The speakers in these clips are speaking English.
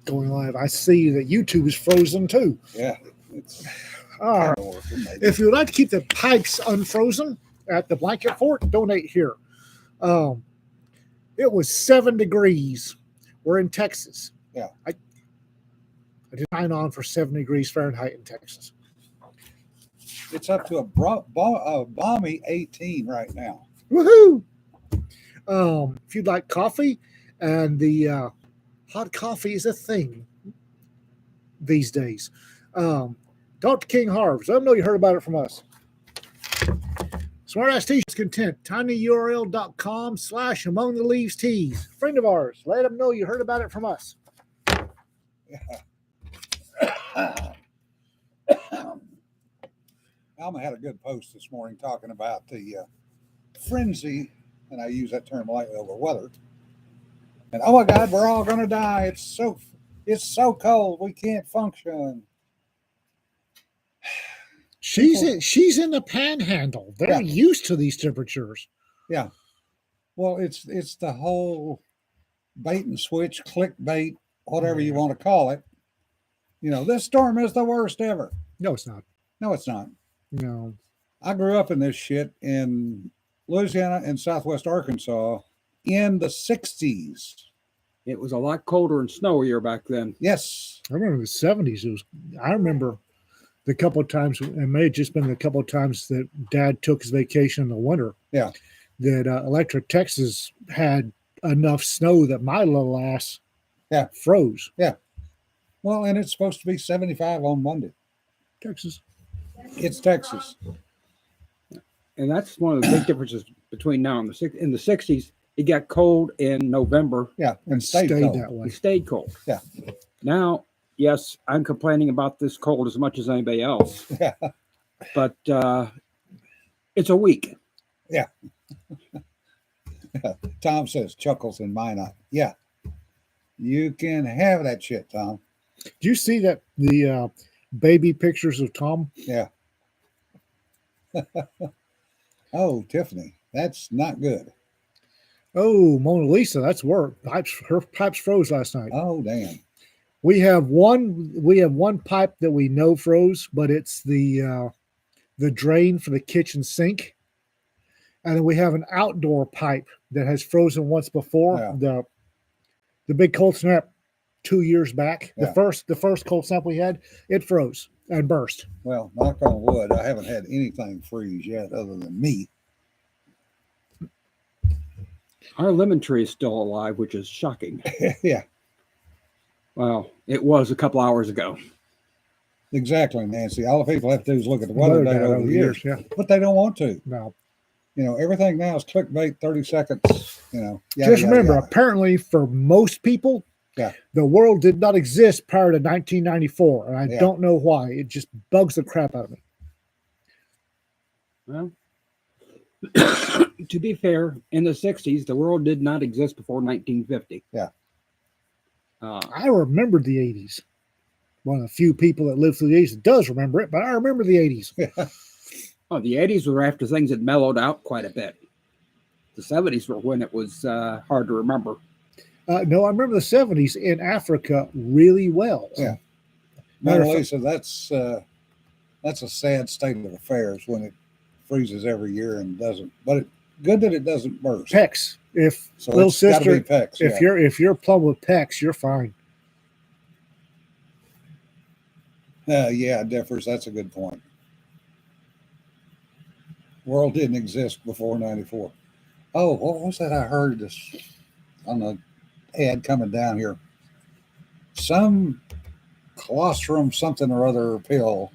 going live. I see that YouTube is frozen too. Yeah. It's All right. kinda working, maybe. If you would like to keep the pipes unfrozen at the blanket fort, donate here. It was 7 degrees. We're in Texas. Yeah. I did sign on for 7 degrees Fahrenheit in Texas. It's up to a balmy 18 right now. Woohoo! If you'd like coffee, and the hot coffee is a thing these days. Talk to King Harves. Let them know you heard about it from us. Smartass T-shirts content. tinyurl.com/among the leaves tees. Friend of ours. Let them know you heard about it from us. Alma had a good post this morning talking about the frenzy, and I use that term lightly, over weather. And oh my God, we're all going to die. It's so cold, we can't function. She's in the panhandle. They're used to these temperatures. Yeah. Well, it's the whole bait and switch, clickbait, whatever you want to call it. You know, this storm is the worst ever. No, it's not. No, it's not. No. I grew up in this shit in Louisiana and Southwest Arkansas in the 60s. It was a lot colder and snowier back then. Yes. I remember the 70s. I remember the couple of times, it may have just been the couple of times that Dad took his vacation in the winter. Yeah. That Electric Texas had enough snow that my little ass froze. Yeah. Well, and it's supposed to be 75 on Monday. Texas. It's Texas. And that's one of the big differences between now and in the 60s. It got cold in November. Yeah, and stayed Stayed cold. that way. It stayed cold. Yeah. Now, yes, I'm complaining about this cold as much as anybody else. Yeah. But it's a week. Yeah. Tom says, chuckles in mine eye. Yeah. You can have that shit, Tom. Do you see that the baby pictures of Tom? Yeah. Oh, Tiffany, that's not good. Oh, Mona Lisa, that's work. Her pipes froze last night. Oh, damn. We have one pipe that we know froze, but it's the drain for the kitchen sink. And then we have an outdoor pipe that has frozen once before. Yeah. The big cold snap 2 years back. Yeah. The first cold snap we had, it froze and burst. Well, knock on wood, I haven't had anything freeze yet other than me. Our lemon tree is still alive, which is shocking. Yeah, Well, it was a couple hours ago. exactly, Nancy. All the people have to do is look at the weather data over the years, Yeah. but they don't want to. No. You know, everything now is clickbait, 30 seconds, you know. Just remember, apparently for most people, the world did not exist prior to 1994. And I don't know why. It just bugs the crap out of me. Well, to be fair, in the 60s, the world did not exist before 1950. Yeah. I remember the 80s. One of the few people that lived through the 80s that does remember it, but I remember the 80s. Oh, the 80s were after things had mellowed out quite a bit. The 70s were when it was hard to remember. No, I remember the 70s in Africa really well. Yeah. Mona Lisa, that's a sad state of affairs when it freezes every year and doesn't. But good that it doesn't burst. PEX. If So little it's gotta sister, be PEX, if you're plumb with PEX, you're fine. Yeah, Differs. That's a good point. World didn't exist before 94. Oh, what was that I heard this on the ad coming down here? Some colostrum something or other pill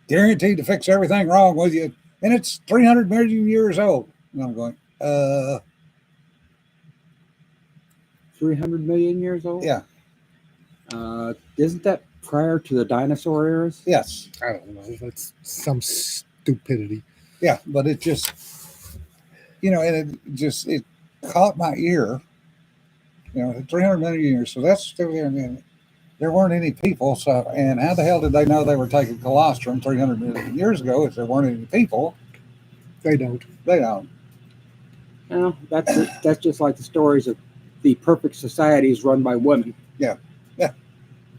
guaranteed to fix everything wrong with you, and it's 300 million years old. And I'm going, 300 million years old? Yeah. Isn't that prior to the dinosaur eras? Yes. I don't know. That's some stupidity. Yeah, but it just, and it caught my ear. 300 million years. So that's still there. There weren't any people. So, and how the hell did they know they were taking colostrum 300 million years ago if there weren't any people? They don't. They don't. Well, that's just like the stories of the perfect societies run by women. Yeah.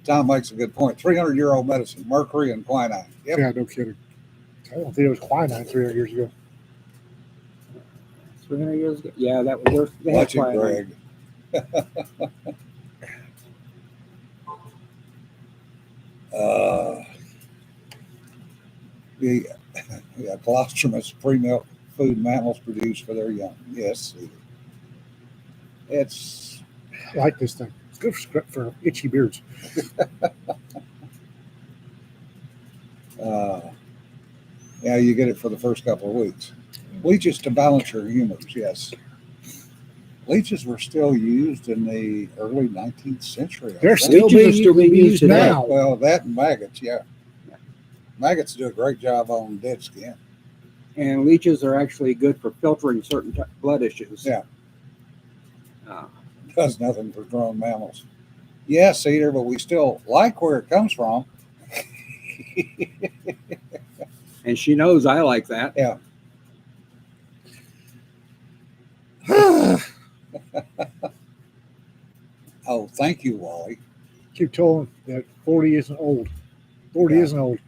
Tom makes a good point. 300-year-old medicine, mercury and quinine. Yep. Yeah, no kidding. I don't think it was quinine 300 years ago. 300 years ago. Yeah, that was they had Watch it, quinine. Greg. uh, the yeah, colostrum is pre-milk food mammals produce for their young. Yes, it's I like this thing. It's good for itchy beards. yeah, you get it for the first couple of weeks. Leeches to balance your humors, yes. Leeches were still used in the early 19th century. I They're think. still Leeches are still being used today. now. Well, that and maggots, yeah. Maggots do a great job on dead skin. And leeches are actually good for filtering certain blood issues. Yeah. Uh, Does nothing for grown mammals. Yes, Cedar, but we still like where it comes from. and she knows I like that. Yeah. Oh, thank you, Wally. Keep telling that 40 isn't old. 40 Yeah. isn't old.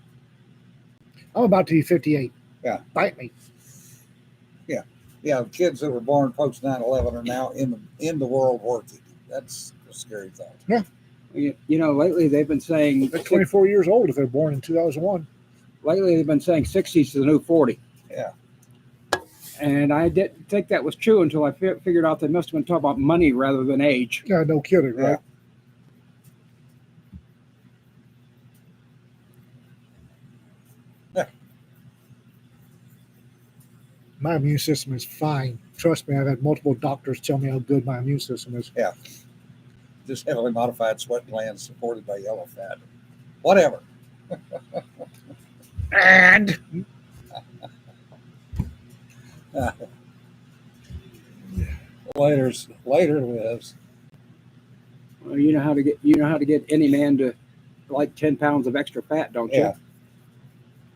I'm about to be 58. Yeah. Bite me. Yeah, kids that were born post 9/11 are now in the world working. That's a scary thought. You know, lately they've been saying They're 24 years old if they're born in 2001. lately they've been saying 60 is the new 40. Yeah. And I didn't think that was true until I figured out they must have been talking about money rather than age. Yeah, no kidding, Yeah. right? My immune system is fine. Trust me, I've had multiple doctors tell me how good my immune system is. Just heavily modified sweat glands supported by yellow fat. Whatever. And Later, Liz. Well, you know how to get any man to like 10 pounds of extra fat, don't you? Yeah.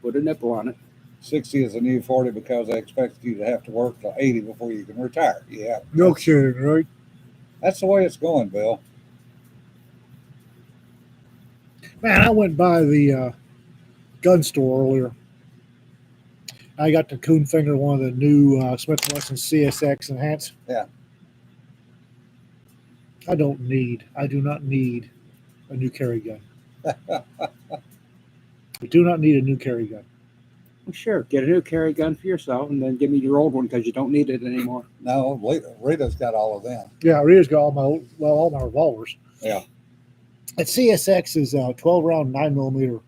Put a nipple on it. 60 is the new 40 because they expect you to have to work till 80 before you can retire. Yeah. no kidding, right? That's the way it's going, Bill. Man, I went by the gun store earlier. I got the Coon Finger, one of the new Smith & Wesson CSX Enhanced. Yeah. I do not need a new carry gun. I do not need a new carry gun. Well, sure, get a new carry gun for yourself and then give me your old one because you don't need it anymore. No, Rita's got all of them. Yeah, Rita's got all my revolvers. Yeah. That CSX is a 12 round 9mm.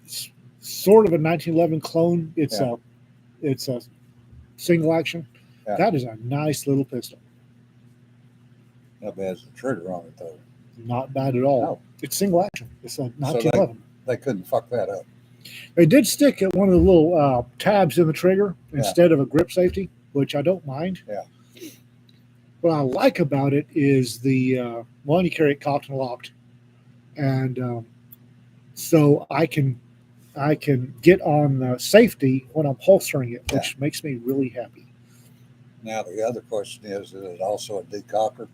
It's sort of a 1911 clone. It's a single action. Yeah. That is a nice little pistol. Not bad as the trigger on it, though. Not bad at all. No. It's single action. It's a 1911. They couldn't fuck that up. They did stick at one of the little tabs in the trigger instead of a grip safety, which I don't mind. Yeah. What I like about it is the one, you carry it cocked and locked, and so I can get on safety when I'm holstering it, which makes me really happy. Now, the other question is it also a decocker?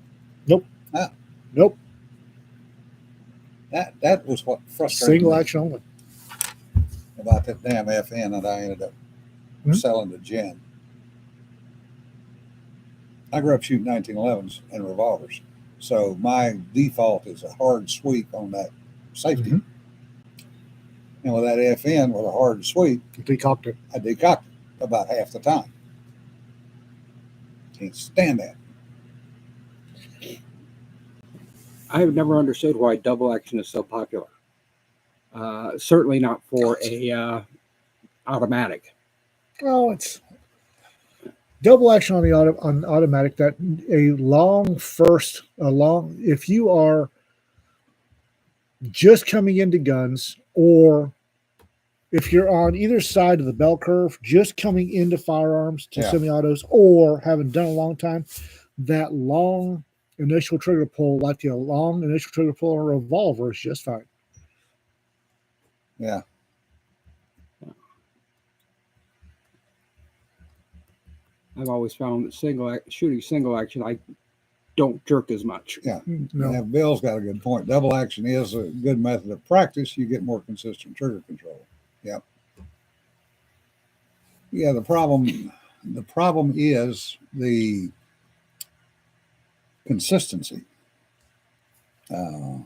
Nope. Ah. Nope. That was what frustrated Single me action only. about that damn FN that I ended up selling to Jen. I grew up shooting 1911s and revolvers, so my default is a hard sweep on that safety. And with that FN with a hard sweep, Decocked it. I decocked it about half the time. Can't stand that. I have never understood why double action is so popular. Certainly not for a automatic. Oh, it's double action on the on automatic. That if you are just coming into guns, or if you're on either side of the bell curve, just coming into firearms to semi-autos, or haven't done a long time, that long initial trigger pull, like the long initial trigger pull on a revolver, is just fine. Yeah. I've always found that shooting single action, don't jerk as much. No. Yeah, Bill's got a good point. Double action is a good method of practice. You get more consistent trigger control. Yep. Yeah, the problem is the consistency. And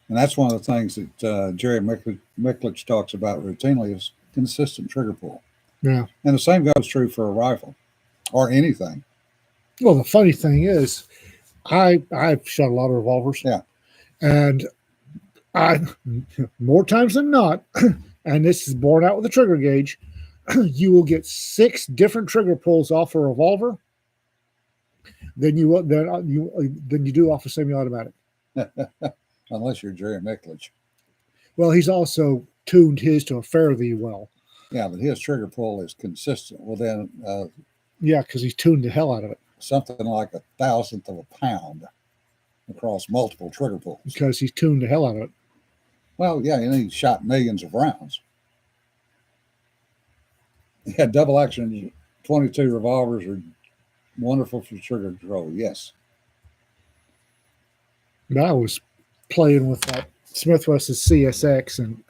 that's one of the things that Jerry Micklich talks about routinely is consistent trigger pull. Yeah. And the same goes true for a rifle or anything. Well, the funny thing is, I've shot a lot of revolvers. Yeah. And I, more times than not, and this is borne out with the trigger gauge, you will get 6 different trigger pulls off a revolver than you do off a semi-automatic. Unless you're Jerry Micklich. Well, he's also tuned his to a fairly well. Yeah, but his trigger pull is consistent within Yeah, because he's tuned the hell out of it. something like 1,000th of a pound across multiple trigger pulls. Because he's tuned the hell out of it. Well, yeah, and he shot millions of rounds. He had double action 22 revolvers are wonderful for trigger control. Yes. But I was playing with that Smith Wesson's CSX, and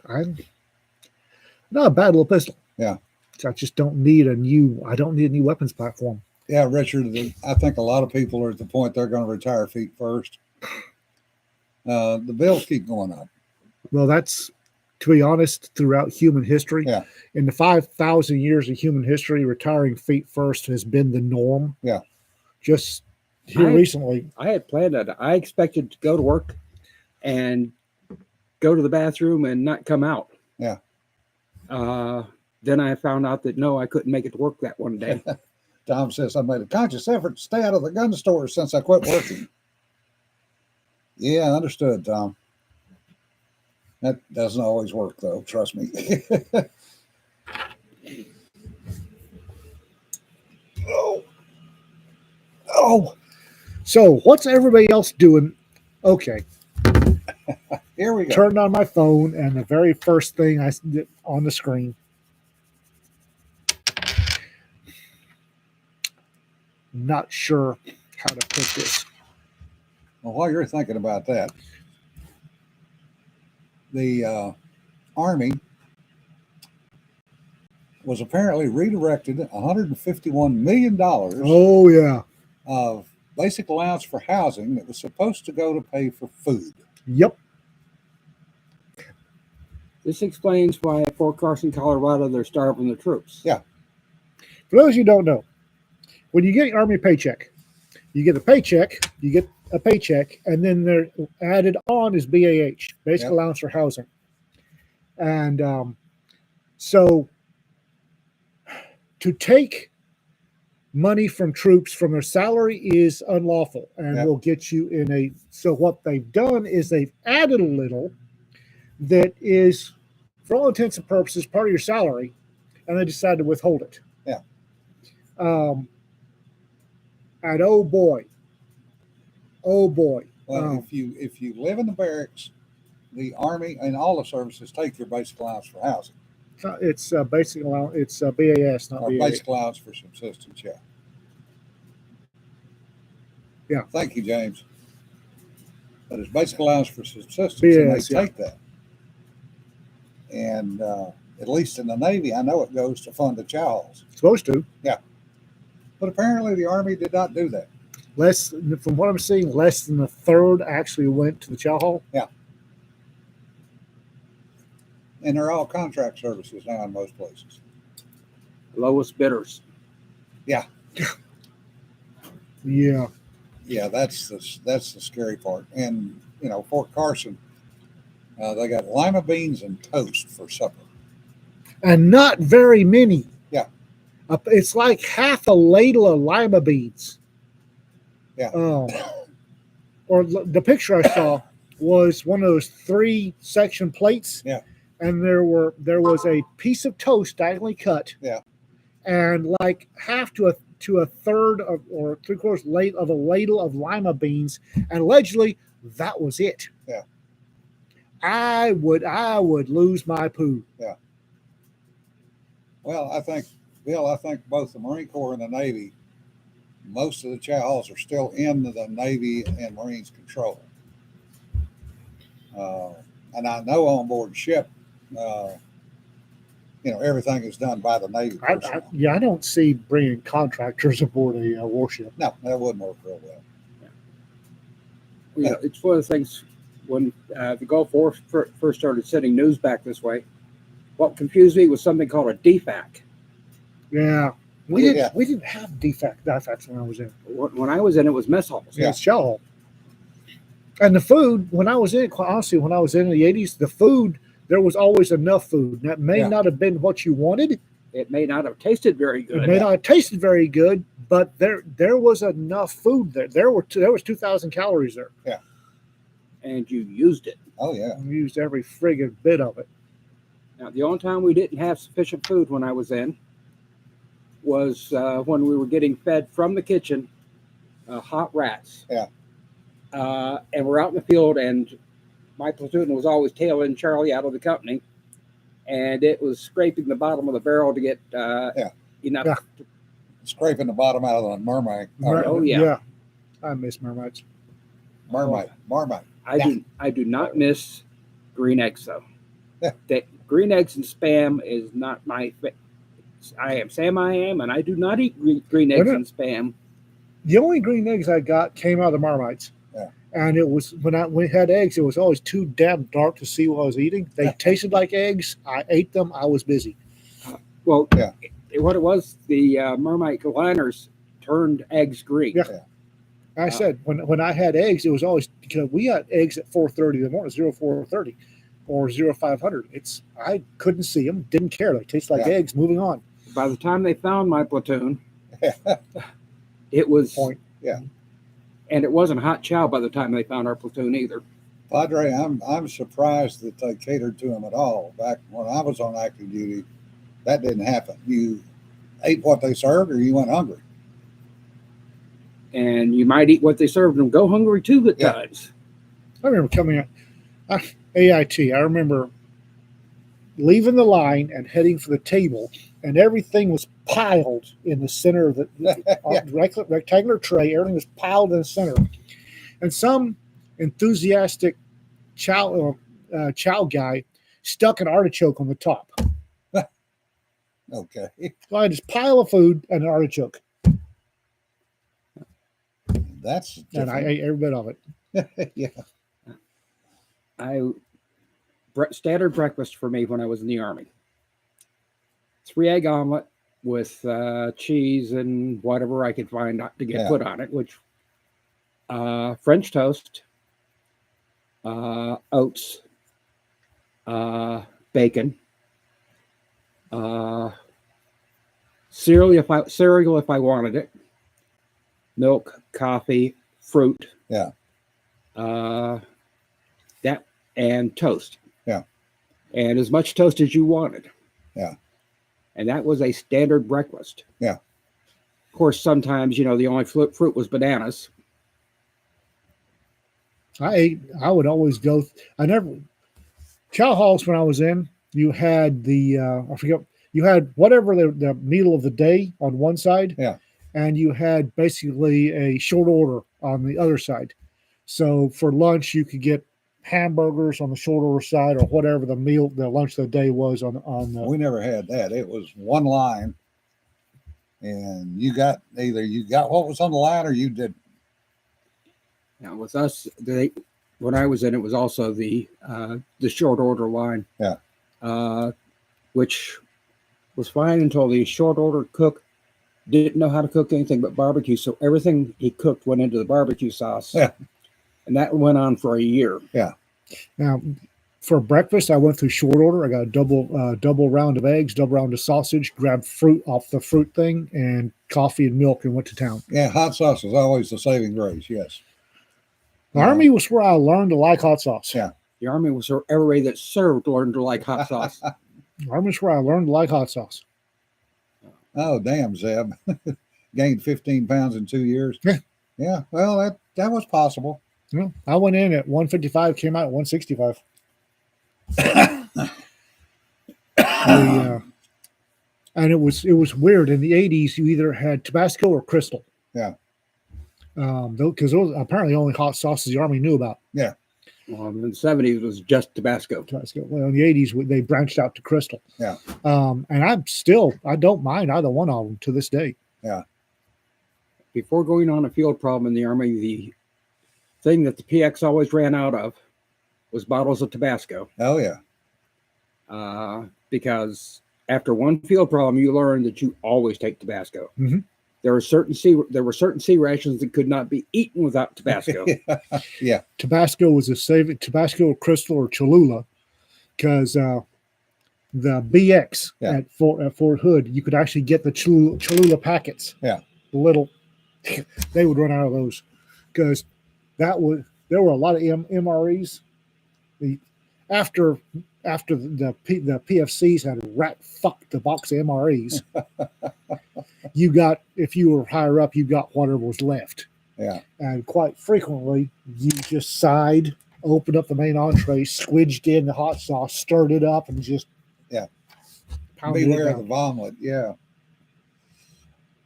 not a bad little pistol. Yeah. I just don't need a new weapons platform. Yeah, Richard, I think a lot of people are at the point they're going to retire feet first. The bills keep going up. Well, that's, to be honest, throughout human history. Yeah. In the 5,000 years of human history, retiring feet first has been the norm. Yeah. Just here recently. I had planned that. I expected to go to work and go to the bathroom and not come out. Yeah. Then I found out that no, I couldn't make it to work that one day. Tom says, I made a conscious effort to stay out of the gun store since I quit working. Yeah, understood, Tom. That doesn't always work, though. Trust me. Oh. So what's everybody else doing? Okay. Here we go. Turned on my phone, and the very first thing I did on the screen. Not sure how to put this. Well, while you're thinking about that, the Army was apparently redirected $151 million Oh, yeah. of basic allowance for housing that was supposed to go to pay for food. Yep. This explains why at Fort Carson, Colorado, they're starving the troops. Yeah. For those you don't know, when you get your Army paycheck, you get a paycheck, and then they're added on is BAH, basic Yep. allowance for housing. And so to take money from troops from their salary is unlawful and Yep. will get you in a. So what they've done is they've added a little that is, for all intents and purposes, part of your salary, and they decided to withhold it. Yeah. And oh boy. Well, Oh. if you live in the barracks, the Army and all the services take your basic allowance for housing It's basic allowance. It's BAS, not or BAS. basic allowance for subsistence. Yeah. Yeah. Thank you, James. But it's basic allowance for subsistence, BAS, and they yeah. take that. And at least in the Navy, I know it goes to fund the chow halls. Supposed to. But apparently, the Army did not do that. From what I'm seeing, less than a third actually went to the chow hall. And they're all contract services now in most places. Lowest bidders. Yeah. Yeah, that's the scary part. And Fort Carson, they got lima beans and toast for supper. And not very many. Yeah. It's like half a ladle of lima beans. Yeah. Or the picture I saw was one of those 3-section plates. Yeah. And there was a piece of toast diagonally cut. Yeah. And like half to a third of, or 3/4 of a ladle of lima beans, and allegedly that was it. Yeah. I would lose my poo. Well, I think, Bill, both the Marine Corps and the Navy most of the chow halls are still in the Navy and Marines control. And I know on board ship, everything is done by the Navy personnel. I don't see bringing contractors aboard a warship. No, that wouldn't work real well. It's one of the things when the Gulf War first started sending news back this way. What confused me was something called a DFAC. Yeah, we Yeah. didn't have DFACs when I was in. When I was in, it was mess halls. Yeah. It's chow hall. And the food, when I was in, quite honestly, when I was in the 80s, the food, there was always enough food. That may Yeah. not have been what you wanted. It may not have tasted very It good. may not have tasted very good, but there was enough food there. There was 2,000 calories there. And you used it. Oh yeah. We used every friggin' bit of it. Now, the only time we didn't have sufficient food when I was in was when we were getting fed from the kitchen hot rats. Yeah. And we're out in the field, and my platoon was always tailing Charlie out of the company, and it was scraping the bottom of the barrel to get enough. Yeah. Scraping the bottom out of the mermaid. Oh, yeah. I miss mermaids. Marmite. I do not miss green eggs though. Yeah. That green eggs and spam is not my. I am, and I do not eat green eggs and spam. The only green eggs I got came out of the Marmites. Yeah. And it was when we had eggs, it was always too damn dark to see what I was eating. They tasted like eggs. I ate them. I was busy. Well, Yeah. What it was, the Marmite liners turned eggs green. Yeah. I said when I had eggs, it was always because we got eggs at 4:30 in the morning, 04:30 or 0500. I couldn't see them, didn't care. They taste like Yeah. eggs. Moving on. By the time they found my platoon, it was Point. Yeah. And it wasn't hot chow by the time they found our platoon either. Padre, I'm surprised that they catered to him at all. Back when I was on active duty, that didn't happen. You ate what they served, or you went hungry. And you might eat what they served and go hungry too at Yeah. times. I remember coming out AIT. I remember leaving the line and heading for the table, and everything was piled in the center of the Yeah. rectangular tray. Everything was piled in the center, and some enthusiastic chow guy stuck an artichoke on the top. Okay. So I had this pile of food and an artichoke, That's and I ate every bit of it. yeah. Standard breakfast for me when I was in the Army. 3 egg omelet with cheese and whatever I could find to get Yeah. put on it, which French toast, oats, bacon, cereal if I wanted it, milk, coffee, fruit. Yeah. That and toast. Yeah. And as much toast as you wanted. Yeah. And that was a standard breakfast. Yeah. Of course, sometimes, the only fruit was bananas. I would always go. Chow halls when I was in. You had I forget. You had whatever the meal of the day on one side. Yeah. And you had basically a short order on the other side. So for lunch, you could get hamburgers on the short order side, or whatever the lunch of the day was on the. We never had that. It was one line, and you got what was on the line, or you didn't. Now with us, when I was in, it was also the short order line. Yeah. Which was fine until the short order cook didn't know how to cook anything but barbecue, so everything he cooked went into the barbecue sauce. Yeah. And that went on for a year. Now, for breakfast, I went through short order. I got a double round of eggs, double round of sausage, grabbed fruit off the fruit thing, and coffee and milk, and went to town. Yeah, hot sauce is always the saving grace. Yes. The Army was where I learned to like hot sauce. Yeah. The Army was where everybody that served learned to like hot sauce. The Army was where I learned to like hot sauce. Oh, damn, Zeb. Gained 15 pounds in 2 years. Yeah. Yeah. Well, that was possible. Yeah, I went in at 155, came out at 165. And it was weird. In the 80s, you either had Tabasco or Crystal. Yeah. Because those apparently the only hot sauces the Army knew about. In the 70s was just Tabasco. Well, in the 80s, they branched out to Crystal. Yeah. And I don't mind either one of them to this day. Before going on a field problem in the Army, the thing that the PX always ran out of was bottles of Tabasco. Oh yeah. Because after one field problem, you learn that you always take Tabasco. Mhm. There were certain C rations that could not be eaten without Tabasco. Yeah. Tabasco was a saving. Tabasco, Crystal, or Cholula, because the BX Yeah. at Fort Hood, you could actually get the Cholula packets. Yeah. The little, they would run out of those because there were a lot of MREs. After the PFCs had rat fucked the box of MREs, you got, if you were higher up, you got whatever was left. Yeah. And quite frequently, you just opened up the main entree, squidged in the hot sauce, stirred it up, and just pounded Beware it of the down. vomit. Yeah.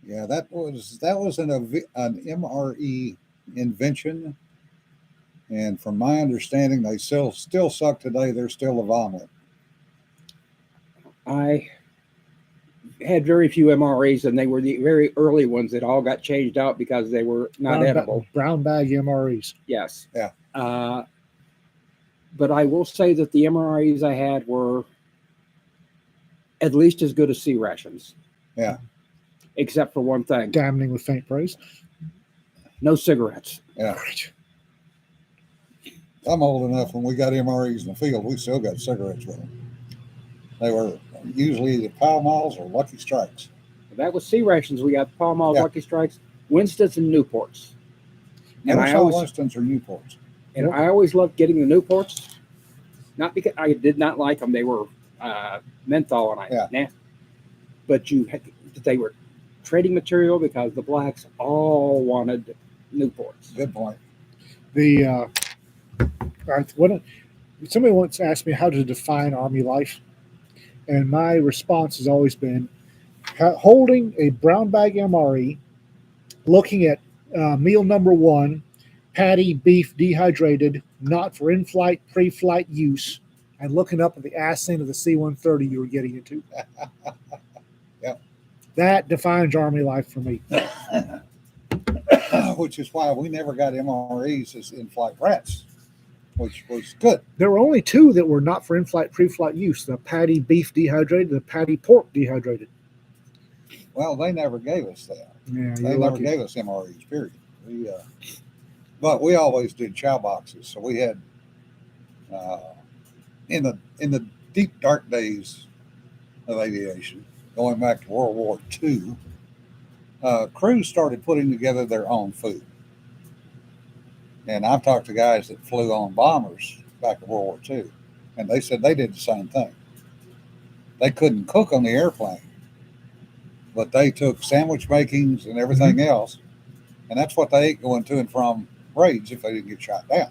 Yeah, that was an MRE invention, and from my understanding, they still suck today. They're still a vomit. I had very few MREs, and they were the very early ones that all got changed out because they were not edible. Brown bag MREs. Yes. Yeah. But I will say that the MREs I had were at least as good as C rations. Yeah. Except for one thing: Damning with faint praise. no cigarettes. Yeah. I'm old enough when we got MREs in the field, we still got cigarettes with them. They were usually either Pall Malls or Lucky Strikes. That was C rations. We got Pall Mall, Yeah. Lucky Strikes, Winston's, and Newports. And Never I saw always Winston's or Newports. I always loved getting the Newports, not because I did not like them. They were menthol, and but they were trading material because the blacks all wanted Newports. Good point. Somebody once asked me how to define Army life, and my response has always been holding a brown bag MRE, looking at meal number 1, patty, beef, dehydrated, not for in-flight, pre-flight use, and looking up at the ass end of the C-130 you were getting into. Yep. That defines Army life for me. Which is why we never got MREs as in-flight rats, which was good. There were only 2 that were not for in-flight, pre-flight use: the patty beef dehydrated, the patty pork dehydrated. Well, they never gave us that. Yeah, They you're never lucky. gave us MREs, period. But we always did chow boxes. So we had, in the deep dark days of aviation, going back to World War II, crews started putting together their own food. And I've talked to guys that flew on bombers back in World War II, and they said they did the same thing. They couldn't cook on the airplane, but they took sandwich makings and everything else, and that's what they ate going to and from raids if they didn't get shot down.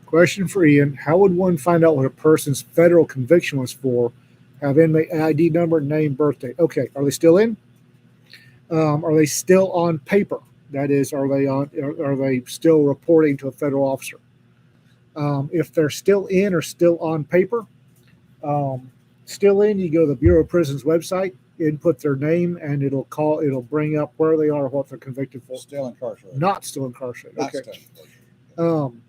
Question for Ian: how would one find out what a person's federal conviction was for? Have inmate ID number, name, birthday. Okay, are they still in? Are they still on paper? That is, are they still reporting to a federal officer? If they're still in or still on paper, still in, you go to the Bureau of Prisons website, input their name, and it'll bring up where they are, what they're convicted for. Still incarcerated. Not still incarcerated. Not Okay. still incarcerated.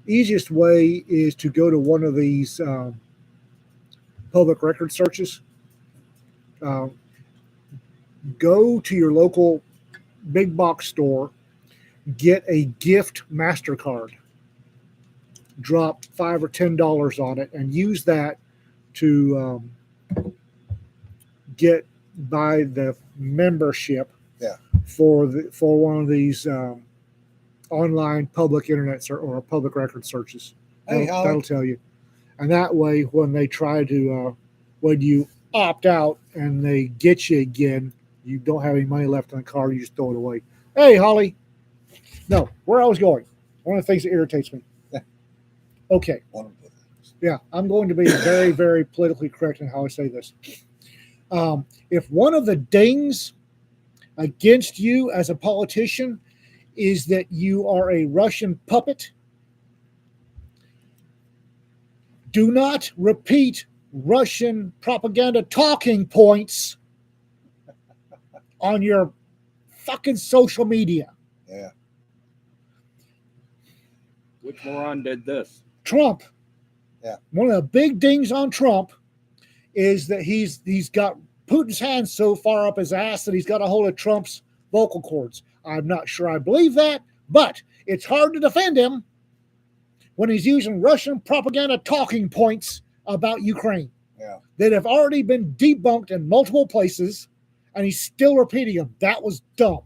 Easiest way is to go to one of these public record searches. Go to your local big box store, get a gift MasterCard, drop $5 or $10 on it, and use that to buy the membership for one of these online public internet or public record searches. Hey, That'll tell you. And that way, when they try to, when you opt out and they get you again, you don't have any money left on the card, you just throw it away. Hey, Holly. No, where I was going. One of the things that irritates me. Okay. One of the things. Yeah, I'm going to be very, very politically correct in how I say this. If one of the dings against you as a politician is that you are a Russian puppet. Do not repeat Russian propaganda talking points on your fucking social media. Yeah. Which moron did this? Trump. Yeah. One of the big dings on Trump is that he's got Putin's hands so far up his ass that he's got a hold of Trump's vocal cords. I'm not sure I believe that, but it's hard to defend him when he's using Russian propaganda talking points about Ukraine that have already been debunked in multiple places, and he's still repeating them. That was dumb.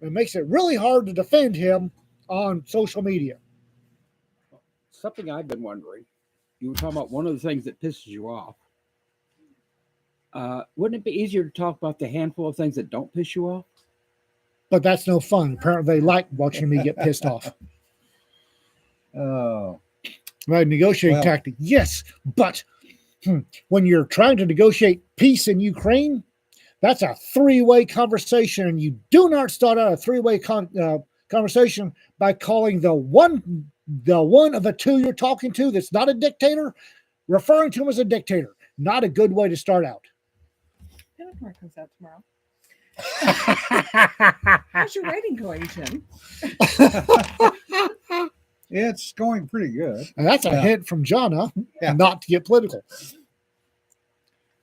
It makes it really hard to defend him on social media. Something I've been wondering. You were talking about one of the things that pisses you off. Wouldn't it be easier to talk about the handful of things that don't piss you off? But that's no fun. Apparently, they like watching me get pissed off. Oh. Right, negotiating tactic. Yes, but when you're trying to negotiate peace in Ukraine, that's a three-way conversation, and you do not start out a three-way conversation by calling the one of the two you're talking to that's not a dictator, referring to him as a dictator. Not a good way to start out. Pinnacle comes out tomorrow. How's your rating going, Jim? It's going pretty good. And that's a hint from Jonna not to get political.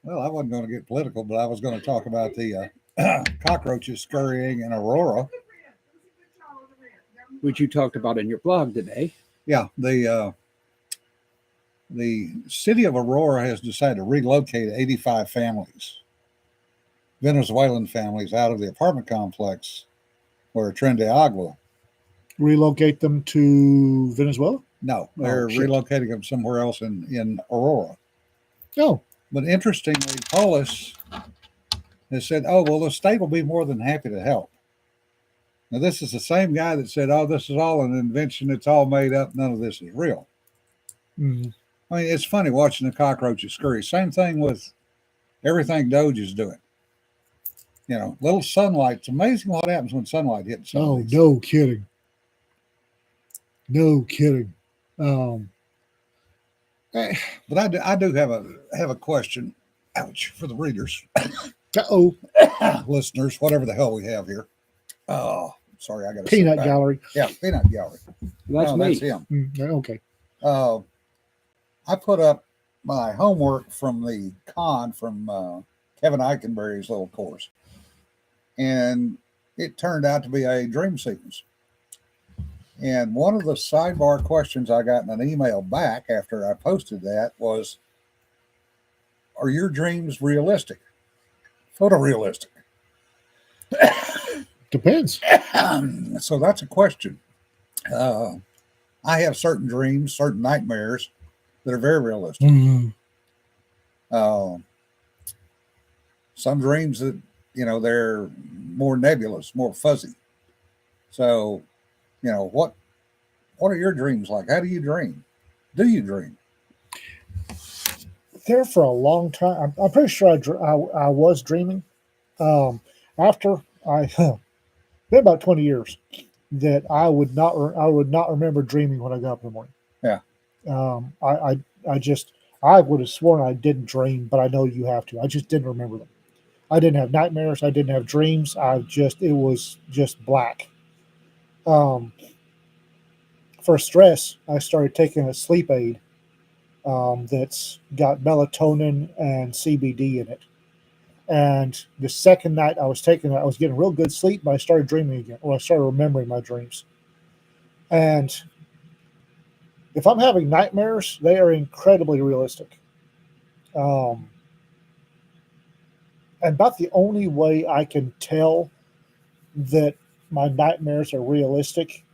Well, I wasn't going to get political, but I was going to talk about the cockroaches scurrying in Aurora. Which you talked about in your blog today. Yeah, the city of Aurora has decided to relocate 85 families, Venezuelan families, out of the apartment complex where Tren de Agua. Relocate them to Venezuela? No, they're relocating them somewhere else in Aurora. Oh. But interestingly, Polis has said, oh, well, the state will be more than happy to help. Now, this is the same guy that said, oh, this is all an invention. It's all made up. None of this is real. Mm-hmm. I mean, it's funny watching the cockroaches scurry. Same thing with everything Doge is doing. You know, little sunlight. It's amazing what happens when sunlight hits. Oh, no kidding. No kidding. But I do have a question. Ouch, for the readers. Uh-oh. Listeners, whatever the hell we have here. Oh, sorry, I got a Peanut Gallery. Yeah, Peanut Gallery. That's me. That's him. Okay. I put up my homework from the con from Kevin Eikenberry's little course, and it turned out to be a dream sequence. And one of the sidebar questions I got in an email back after I posted that was, are your dreams realistic? Photorealistic? Depends. So that's a question. I have certain dreams, certain nightmares that are very realistic. Mm-hmm. Some dreams that, they're more nebulous, more fuzzy. So, what are your dreams like? How do you dream? Do you dream? There for a long time. I'm pretty sure I was dreaming. After been about 20 years that I would not remember dreaming when I got up in the morning. Yeah. I would have sworn I didn't dream, but I know you have to. I just didn't remember them. I didn't have nightmares. I didn't have dreams. It was just black. For stress, I started taking a sleep aid that's got melatonin and CBD in it. And the second night I was taking it, I was getting real good sleep, but I started dreaming again, or I started remembering my dreams. And if I'm having nightmares, they are incredibly realistic. And about the only way I can tell that my nightmares are realistic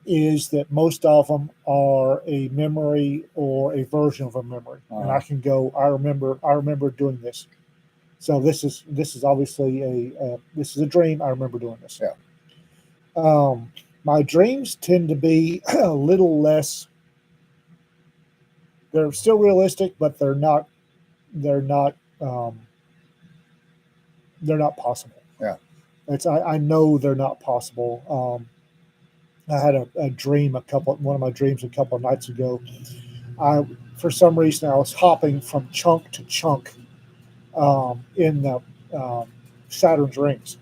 is that most of them are a memory or a version of a memory. And I can go, I remember doing this. So this is obviously this is a dream. I remember doing this. Yeah. My dreams tend to be a little less. They're still realistic, but they're not possible. Yeah. I know they're not possible. I had a dream one of my dreams a couple of nights ago. For some reason, I was hopping from chunk to chunk in the Saturn's rings.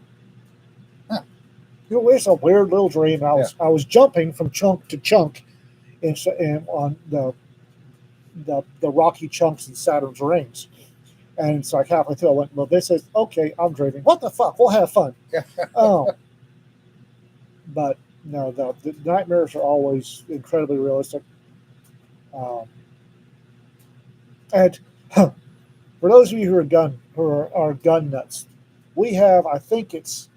Huh. It's a weird little dream. I was jumping from chunk to chunk on the rocky chunks in Saturn's rings. And it's like halfway through, I went, well, this is okay. I'm dreaming. What the fuck? We'll have fun. But no, the nightmares are always incredibly realistic. And for those of you who are gun nuts, we have, I think it's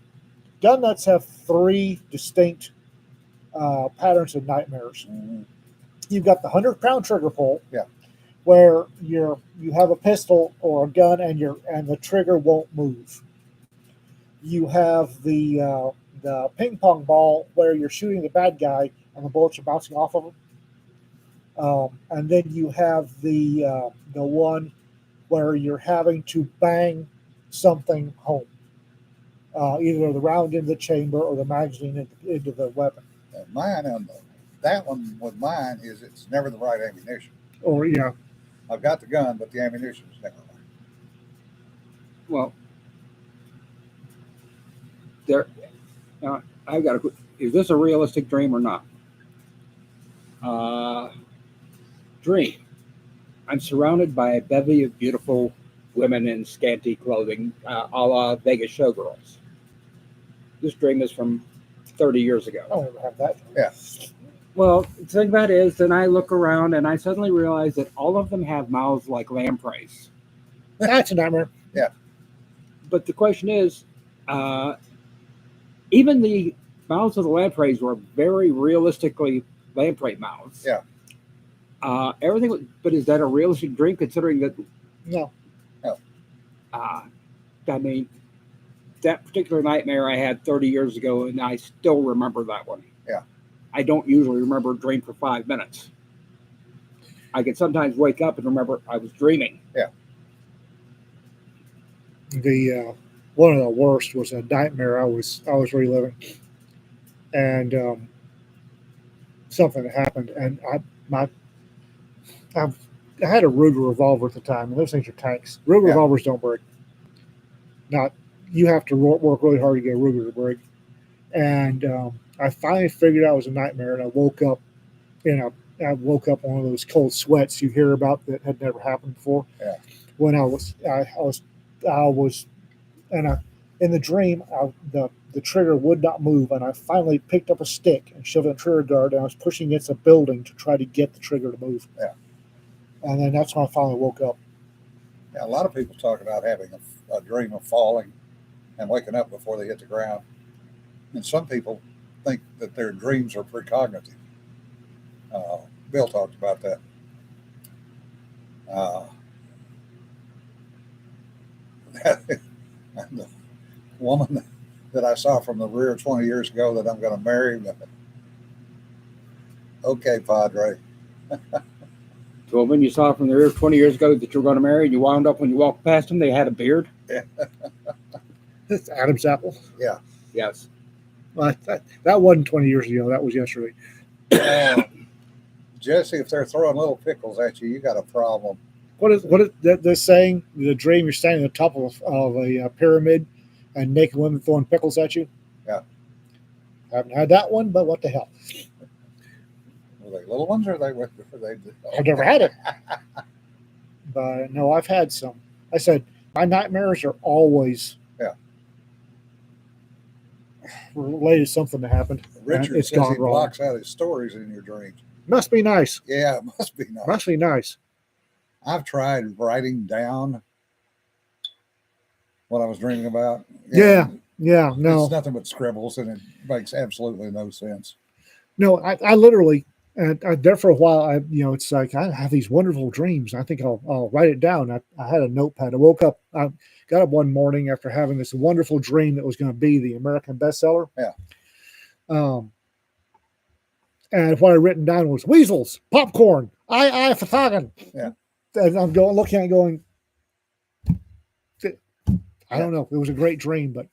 gun nuts have 3 distinct patterns of nightmares. Mm-hmm. You've got the 100-pound trigger pull, Yeah. where you have a pistol or a gun and the trigger won't move. You have the ping pong ball where you're shooting the bad guy and the bullets are bouncing off of him. And then you have the one where you're having to bang something home, either the round in the chamber or the magazine into the weapon. That one with mine is it's never the right ammunition. Or yeah, I've got the gun, but the ammunition is never right. Well, there. Now I've got a. Is this a realistic dream or not? Dream. I'm surrounded by a bevy of beautiful women in scanty clothing, a la Vegas showgirls. This dream is from 30 years ago. I don't ever have that. Yeah. Well, the thing about it is, then I look around and I suddenly realize that all of them have mouths like lampreys. That's a nightmare. But the question is, even the mouths of the lampreys were very realistically lamprey mouths. Yeah. Everything, but is that a realistic dream considering that? No. I mean, that particular nightmare I had 30 years ago, and I still remember that one. Yeah. I don't usually remember a dream for 5 minutes. I can sometimes wake up and remember I was dreaming. Yeah. The one of the worst was a nightmare I was reliving, and something happened, and I had a Ruger revolver at the time, and those things are tanks. Ruger revolvers don't break. You have to work really hard to get a Ruger to break. And I finally figured out it was a nightmare, and I woke up one of those cold sweats you hear about that had never happened before. Yeah. When I was in the dream, the trigger would not move, and I finally picked up a stick and shoved it in the trigger guard, and I was pushing against a building to try to get the trigger to move. Yeah. And then that's when I finally woke up. Yeah, a lot of people talk about having a dream of falling and waking up before they hit the ground. And some people think that their dreams are precognitive. Bill talked about that. The woman that I saw from the rear 20 years ago that I'm going to marry. Okay, Padre. The woman you saw from the rear 20 years ago that you were going to marry, and you wound up when you walked past them, they had a beard? It's Adam's apple. Yeah. Yes. Well, that wasn't 20 years ago. That was yesterday. Jesse, if they're throwing little pickles at you, you got a problem. What is the saying? The dream you're standing at the top of a pyramid and naked women throwing pickles at you? Yeah. Haven't had that one, but what the hell? Were they little ones or they? I've never had it. But no, I've had some. I said, my nightmares are always related to something that happened. Richard It's says gone he wrong. blocks out his stories in your dreams. Must be nice. Yeah, it must be nice. Must be nice. I've tried writing down what I was dreaming about. Yeah. No, It's nothing but scribbles, and it makes absolutely no sense. no. I literally, and there for a while. It's like I have these wonderful dreams. I think I'll write it down. I had a notepad. I woke up. I got up one morning after having this wonderful dream that was going to be the American bestseller. Yeah. And what I written down was weasels, popcorn, I Fatagan. Yeah. And I'm looking at it going, I don't know. It was a great dream, but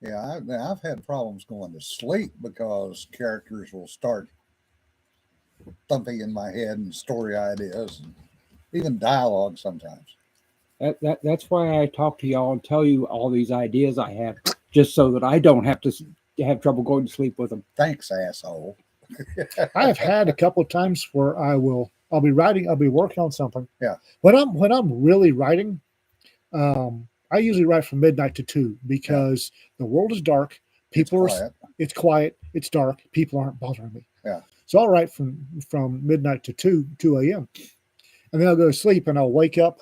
Yeah, I've had problems going to sleep because characters will start thumping in my head and story ideas and even dialogue sometimes. That's why I talk to y'all and tell you all these ideas I have, just so that I don't have to have trouble going to sleep with them. Thanks, asshole. I have had a couple of times where I'll be writing, I'll be working on something. Yeah. When I'm really writing, I usually write from midnight to 2 because the world is dark. People it's quiet, it's dark, people aren't bothering me. Yeah. So I'll write from midnight to 2 a.m. And then I'll go to sleep and I'll wake up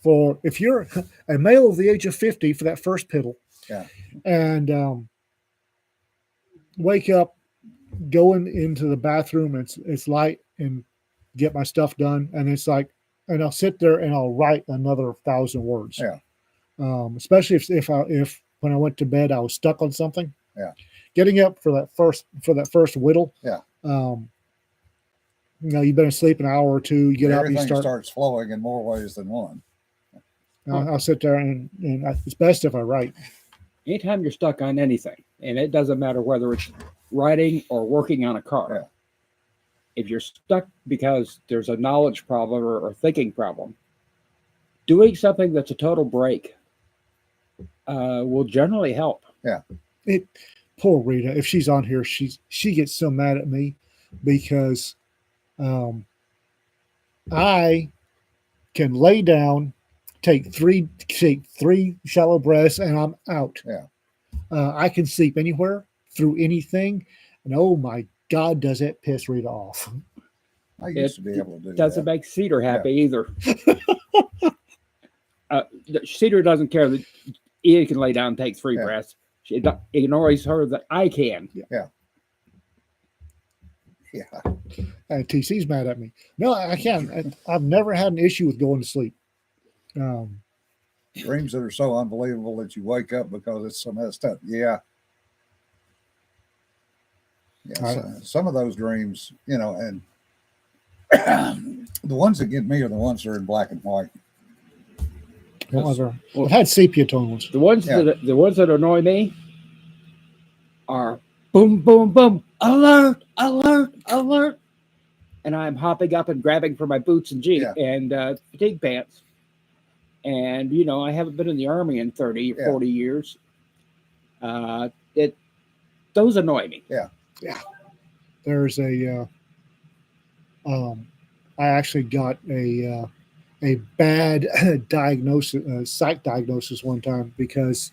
for, if you're a male of the age of 50 for that first piddle. Yeah. And wake up, going into the bathroom, it's light, and get my stuff done. And it's like, and I'll sit there and I'll write another 1,000 words. Yeah. Especially if when I went to bed, I was stuck on something. Yeah. Getting up for that first whittle. Yeah. You've been asleep an hour or two. You get up, Everything you starts flowing in more ways than one. I'll sit there and it's best if I write. Anytime you're stuck on anything, and it doesn't matter whether it's writing or working on a car, Yeah. if you're stuck because there's a knowledge problem or thinking problem, doing something that's a total break will generally help. Yeah. Poor Rita, if she's on here, she gets so mad at me because I can lay down, take three shallow breaths, and I'm out. Yeah. I can sleep anywhere through anything, and oh my God, does it piss Rita off? I used to be able to do Doesn't that. make Cedar happy either. Cedar doesn't care that Ian can lay down and take 3 Yeah. breaths. She ignores her that I can. Yeah. And TC's mad at me. No, I can't. I've never had an issue with going to sleep. Dreams that are so unbelievable that you wake up because it's so messed up. Yeah. Yeah. Some of those dreams, and the ones that get me are the ones that are in black and white. I've had sepia tone ones. The ones that annoy me are boom, boom, boom, alert, alert, alert, and I'm hopping up and grabbing for my boots and fatigue pants. And I haven't been in the Army in 30 or 40 years. Those annoy me. Yeah. There's I actually got a bad diagnosis, psych diagnosis one time because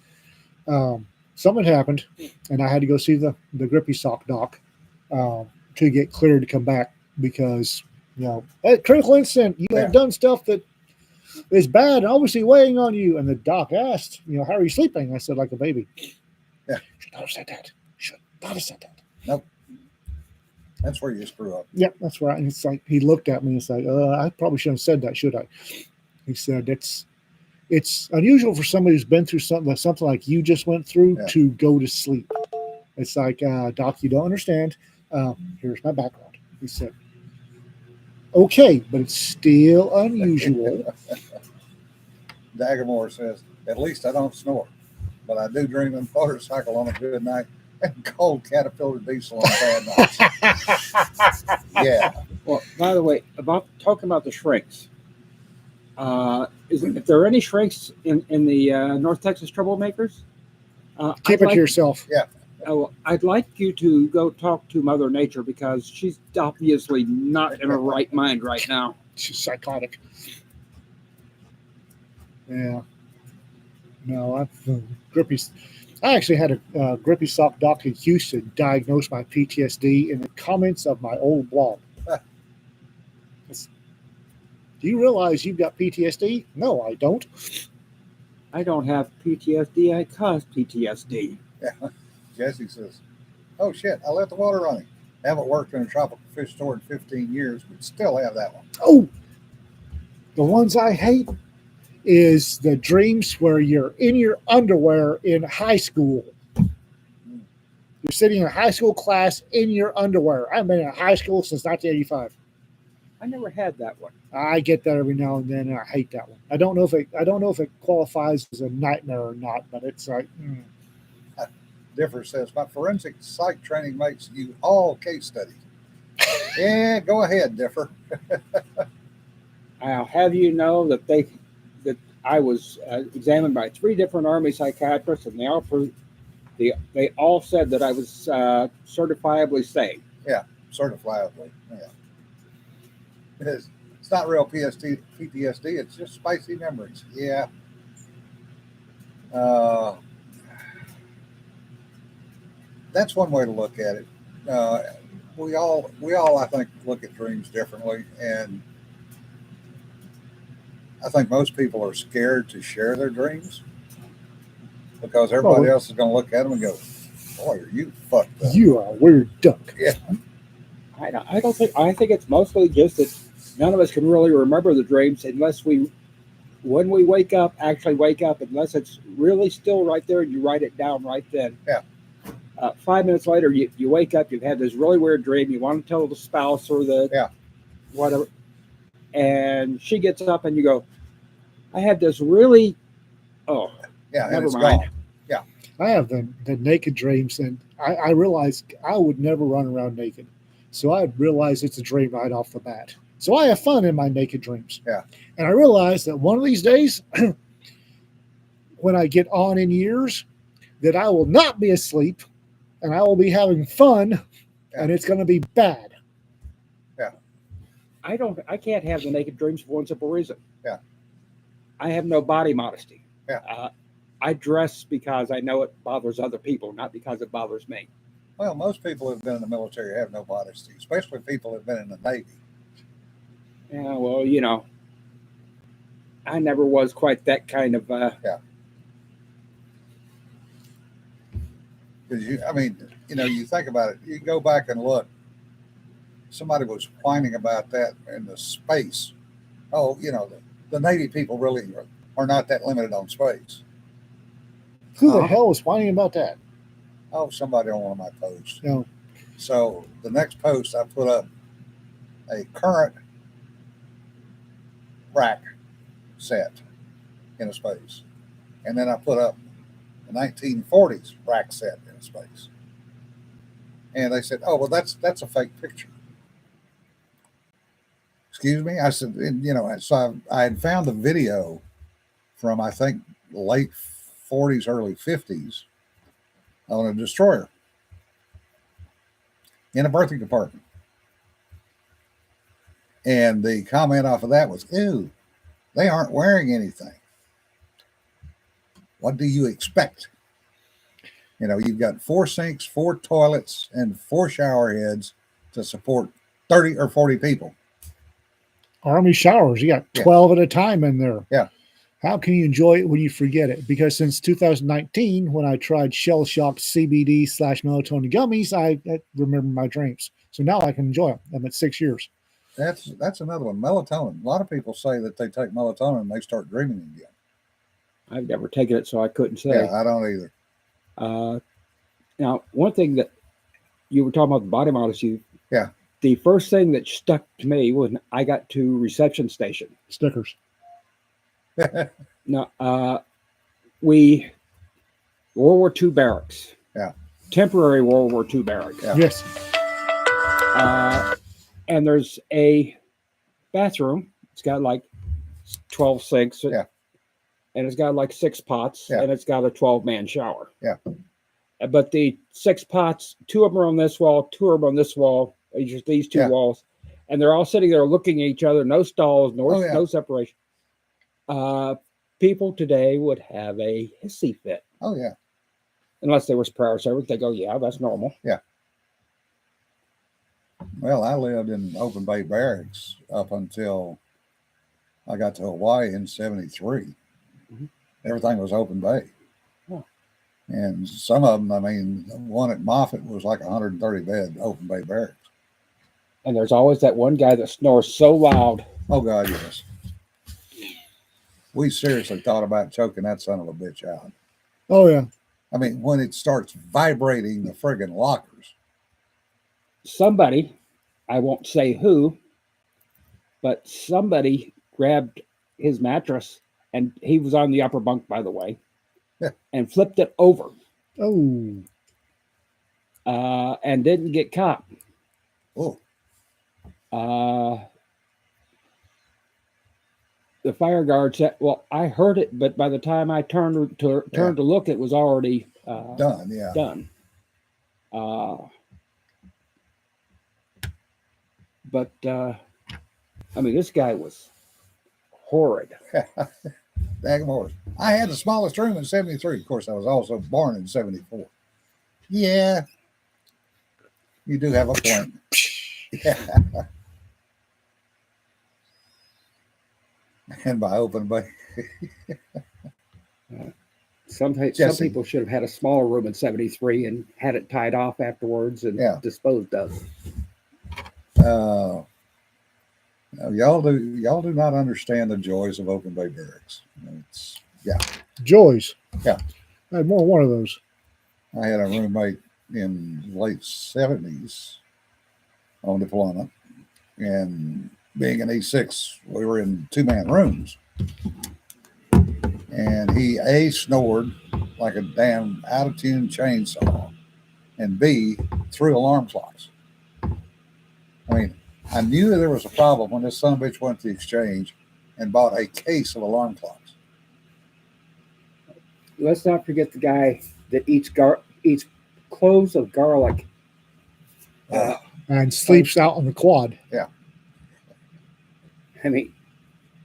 something happened, and I had to go see the grippy sock doc to get cleared to come back because hey, critical incident, you have done stuff that is bad and obviously weighing on you. And the doc asked, how are you sleeping? I said, like a baby. Yeah. Should not have said that. Should not have said that. Nope. That's where you screw up. Yep, that's right. And it's like, he looked at me and said, I probably shouldn't have said that, should I? He said, it's unusual for somebody who's been through something like you just went through to go to sleep. It's like, Doc, you don't understand. Here's my background. He said, okay, but it's still unusual. Dagamore says, at least I don't snore, but I do dream of motorcycle on a good night and cold Caterpillar diesel on bad nights. Yeah. Well, by the way, talking about the shrinks, if there are any shrinks in the North Texas Troublemakers, keep it to yourself. Yeah. I'd like you to go talk to Mother Nature because she's obviously not in her right mind right now. She's psychotic. Yeah. No, I actually had a grippy sock doc in Houston diagnose my PTSD in the comments of my old blog. Do you realize you've got PTSD? No, I don't. I don't have PTSD. I cause PTSD. Yeah. Jesse says, oh shit, I left the water running. Haven't worked in a tropical fish store in 15 years, but still have that one. Oh, the ones I hate is the dreams where you're in your underwear in high school. You're sitting in a high school class in your underwear. I haven't been in high school since 1985. I never had that one. I get that every now and then, and I hate that one. I don't know if it qualifies as a nightmare or not, but it's like, Differ says, my forensic psych training makes you all case studies. Yeah, go ahead, Differ. I'll have you know that I was examined by 3 different Army psychiatrists, and they all said that I was certifiably sane. Certifiably. Yeah. It's not real PTSD, it's just spicy memories. Yeah. That's one way to look at it. We all, I think, look at dreams differently, and I think most people are scared to share their dreams because everybody else is going to look at them and go, "Boy, are you fucked up? You are a weird duck." Yeah. I don't think. I think it's mostly just that none of us can really remember the dreams unless when we wake up, unless it's really still right there and you write it down right then. Yeah. 5 minutes later, you wake up, you've had this really weird dream, you want to tell the spouse or the whatever, and she gets up and you go, I had this really, never mind. Gone. Yeah. I have the naked dreams, and I realized I would never run around naked. So I realized it's a dream right off the bat. So I have fun in my naked dreams. Yeah. And I realized that one of these days, when I get on in years, that I will not be asleep and I will be having fun, and it's going to be bad. Yeah. I can't have the naked dreams for one simple reason. Yeah. I have no body modesty. Yeah. I dress because I know it bothers other people, not because it bothers me. Well, most people who've been in the military have no modesty, especially people who've been in the Navy. Yeah, well, I never was quite that kind of. Because you think about it. You go back and look. Somebody was whining about that in the space. Oh, the Navy people really are not that limited on space. Who the hell was whining about that? Oh, somebody on one of my posts. No. So the next post, I put up a current rack set in a space. And then I put up the 1940s rack set in a space. And they said, oh, well, that's a fake picture. Excuse me? I said, so I had found a video from, I think, late 40s, early 50s on a destroyer in a birthing compartment. And the comment off of that was, ew, they aren't wearing anything. What do you expect? You've got 4 sinks, 4 toilets, and 4 shower heads to support 30 or 40 people. Army showers, you got 12 at a time in there. Yeah. How can you enjoy it when you forget it? Because since 2019, when I tried Shell Shock CBD/melatonin gummies, I remember my dreams. So now I can enjoy them. I'm at 6 years. That's another one. Melatonin. A lot of people say that they take melatonin and they start dreaming again. I've never taken it, so I couldn't say. Yeah, I don't either. Now, one thing that you were talking about the body modesty. Yeah. The first thing that stuck to me when I got to reception station. Stickers. Now, World War II barracks. Yeah. Temporary World War II barracks. Yeah. Yes. And there's a bathroom. It's got like 12 sinks. Yeah. And it's got like 6 pots. Yeah. And it's got a 12-man shower. Yeah. But the 6 pots, 2 of them are on this wall, 2 of them on this wall, just these 2 walls. And they're all sitting there looking at each other, no stalls, no separation. People today would have a hissy fit. Oh, yeah. Unless they were prior service, they go, yeah, that's normal. Yeah. Well, I lived in open bay barracks up until I got to Hawaii in 73. Mm-hmm. Everything was open bay. Oh. And some of them, one at Moffett was like 130 bed open bay barracks. And there's always that one guy that snores so loud. Oh, God, yes. We seriously thought about choking that son of a bitch out. Oh, yeah. When it starts vibrating the friggin' lockers. Somebody, I won't say who, but somebody grabbed his mattress, and he was on the upper bunk, by the way, Yeah. and flipped it over Oh, and didn't get caught. Oh, The fire guard said, "Well, I heard it, but by the time I turned to look, it was already done. Yeah. done." But I mean, this guy was horrid. Dang horse. I had the smallest room in 73. Of course, I was also born in 74. Yeah. You do have a point. Yeah. And by open bay. Some Jesse. people should have had a smaller room in 73 and had it tied off afterwards and Yeah. disposed of. Y'all do not understand the joys of open bay barracks. It's joys. Yeah. I had more than one of those. I had a roommate in late 70s on deployment, and being an E6, we were in 2-man rooms, and he snored like a damn out of tune chainsaw, and B threw alarm clocks. I mean, I knew there was a problem when this son of a bitch went to the exchange and bought a case of alarm clocks. Let's not forget the guy that eats cloves of garlic. And sleeps out on the quad. I mean,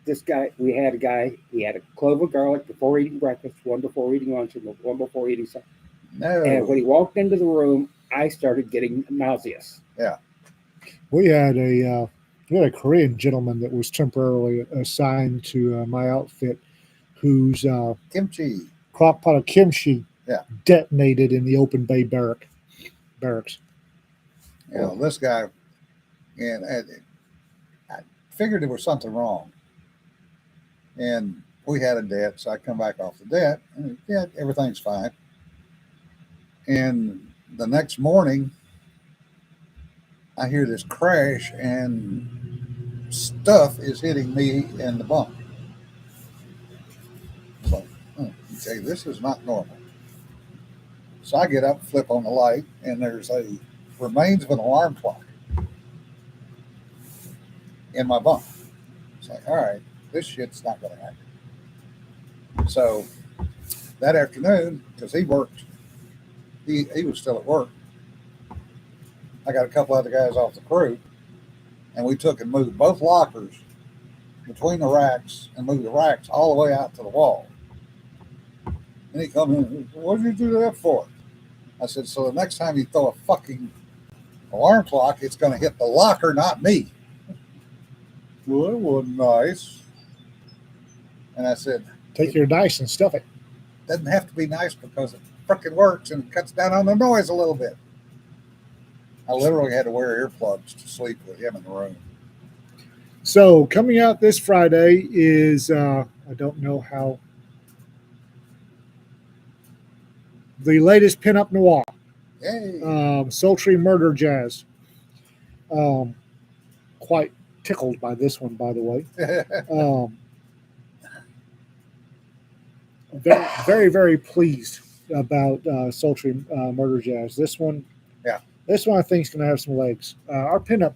this guy, we had a guy, he had a clove of garlic before eating breakfast, one before eating lunch, and one before eating supper. No. And when he walked into the room, I started getting nauseous. We had a Korean gentleman that was temporarily assigned to my outfit, whose Kimchi. crock pot of kimchi Yeah. detonated in the open bay barracks. You know, this guy, and I figured there was something wrong. And we had a debt, so I come back off the debt, and yeah, everything's fine. And the next morning, I hear this crash, and stuff is hitting me in the bunk. It's like, okay, this is not normal. So I get up, flip on the light, and there's a remains of an alarm clock in my bunk. It's like, all right, this shit's not going to happen. So that afternoon, because he worked, he was still at work. I got a couple other guys off the crew, and we took and moved both lockers between the racks and moved the racks all the way out to the wall. And he come in, what did you do that for? I said, so the next time you throw a fucking alarm clock, it's going to hit the locker, not me. Well, that wasn't nice. And I said, Take your dice and stuff it. doesn't have to be nice because it frickin' works and cuts down on the noise a little bit. I literally had to wear earplugs to sleep with him in the room. So coming out this Friday is I don't know how, the latest pinup noir, Yay. Sultry Murder Jazz. Quite tickled by this one, by the way. Very, very, very pleased about Sultry Murder Jazz. This one, I think is going to have some legs. Our pinup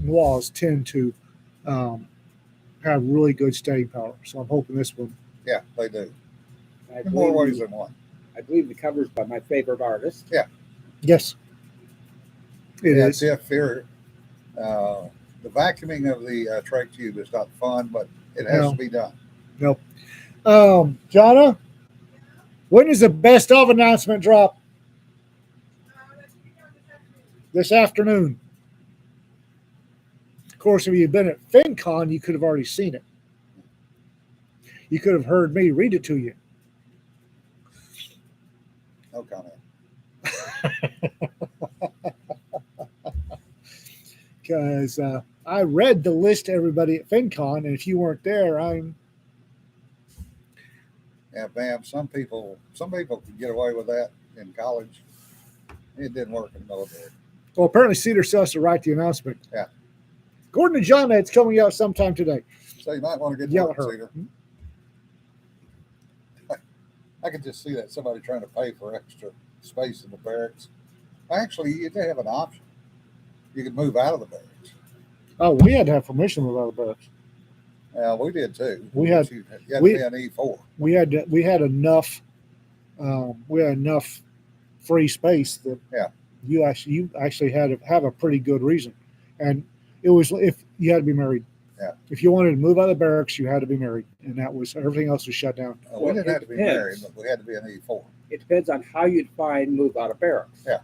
noirs tend to have really good staying power, so I'm hoping this one. Yeah, they do. I In more ways believe, than one. I believe the cover's by my favorite artist. Yes, it Yeah, is. Tiff Fear. The vacuuming of the trach tube is not fun, but it has No. to be done. Jonna, when does the best of announcement drop? This afternoon. Of course, if you'd been at FinCon, you could have already seen it. You could have heard me read it to you. No comment. Because I read the list to everybody at FinCon, and if you weren't there, Yeah, bam. Some people could get away with that in college. It didn't work in the military. well, apparently Cedar still has to write the announcement. Yeah. According to John, it's coming out sometime today. So you might want to get Yell to at it, her. Cedar. I could just see that somebody trying to pay for extra space in the barracks. Actually, you did have an option. You could move out of the barracks. Oh, we had to have permission with other barracks. We did too. We had- you had we- to be an E4. We had enough. We had enough free space that Yeah. you actually had to have a pretty good reason, and it was if you had to be married. Yeah. If you wanted to move out of the barracks, you had to be married, and that was everything else was shut down. We Well, didn't it have to be depends. married, but we had to be an E4. It depends on how you define move out of barracks. Yeah.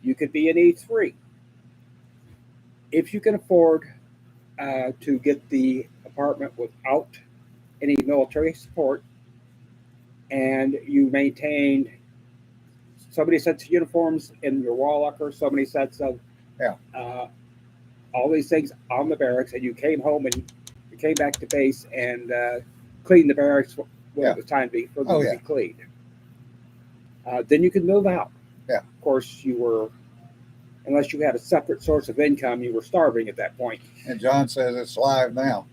You could be an E3. If you can afford to get the apartment without any military support, and you maintained so many sets of uniforms in your wall locker, so many sets of all these things on the barracks, and you came home and you came back to base and cleaned the barracks when it was time for them to be cleaned. Then you could move out. Yeah. Of course, unless you had a separate source of income, you were starving at that point. And John says it's live now.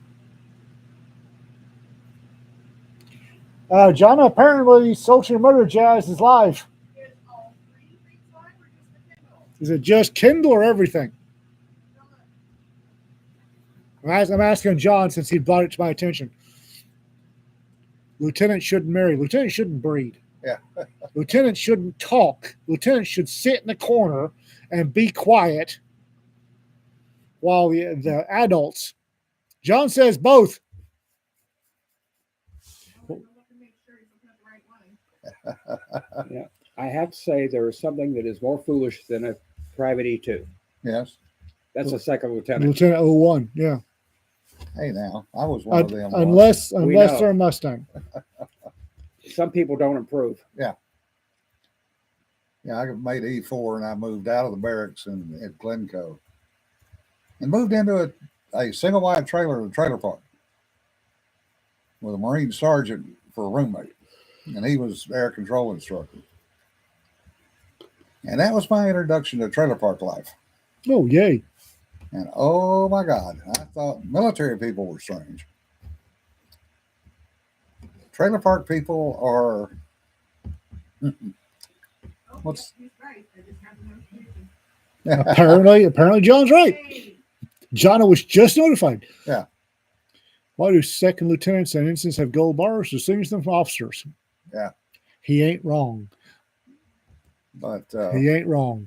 John, apparently, Social Murder Jazz is live. Is it just Kindle or everything? I'm asking John since he brought it to my attention. Lieutenant shouldn't marry. Lieutenant shouldn't breed. Yeah. Lieutenant shouldn't talk. Lieutenant should sit in the corner and be quiet while the adults. John says both. I have to say there is something that is more foolish than a private E2. Yes. That's a second lieutenant. Lieutenant 01, yeah. Hey, now I was one of them. once. Unless know. they're a Mustang. Some people don't improve. Yeah, I made E4 and I moved out of the barracks at Glencoe and moved into a single wide trailer in the trailer park with a Marine sergeant for a roommate, and he was air control instructor. And that was my introduction to trailer park life. Oh, yay. And oh my God, I thought military people were strange. Trailer park people are. What's Apparently John's right. John was just notified. Yeah. Why do second lieutenants and ensigns have gold bars? Distinguish them from officers. Yeah. He ain't wrong. But He ain't wrong.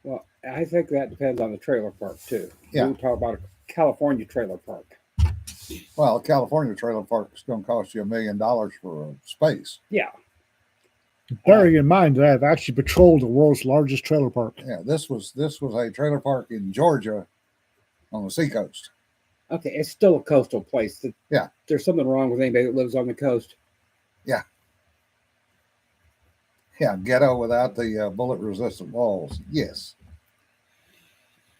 Well, I think that depends on the trailer park too. Yeah. We talk about a California trailer park. well, a California trailer park is going to cost you $1 million for a space. Yeah. Bearing in mind that I've actually patrolled the world's largest trailer park. Yeah, this was a trailer park in Georgia on the seacoast. Okay, it's still a coastal place. Yeah. There's something wrong with anybody that lives on the coast. Yeah, ghetto without the bullet-resistant walls. Yes.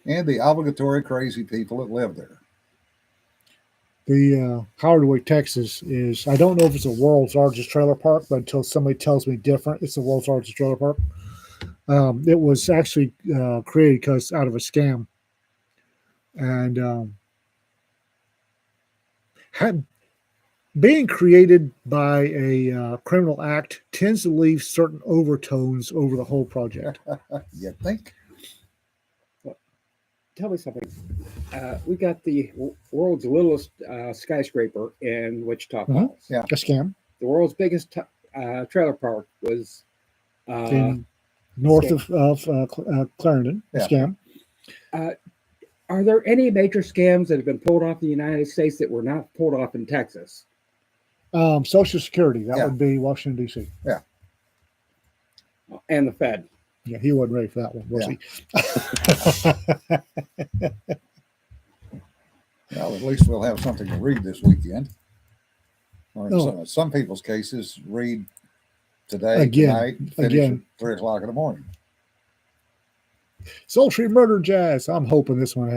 And the obligatory crazy people that live there. The Howardway, Texas is, I don't know if it's the world's largest trailer park, but until somebody tells me different, it's the world's largest trailer park. It was actually created out of a scam. And being created by a criminal act tends to leave certain overtones over the whole project. You think? Tell me something. We got the world's littlest skyscraper in Wichita Mhm. Falls. Yeah. A scam The world's biggest trailer park was in north of Clarendon. A Yeah. scam. Are there any major scams that have been pulled off in the United States that were not pulled off in Texas? Social Security. That Yeah. would be Washington, D.C. And the Fed. Yeah, he wasn't ready for that one, was Yeah. Well, at least we'll have something to read this weekend. Or in Oh. some people's cases, read today, Again, tonight, finish again. at 3:00 in the morning. Sultry Murder Jazz. I'm hoping this one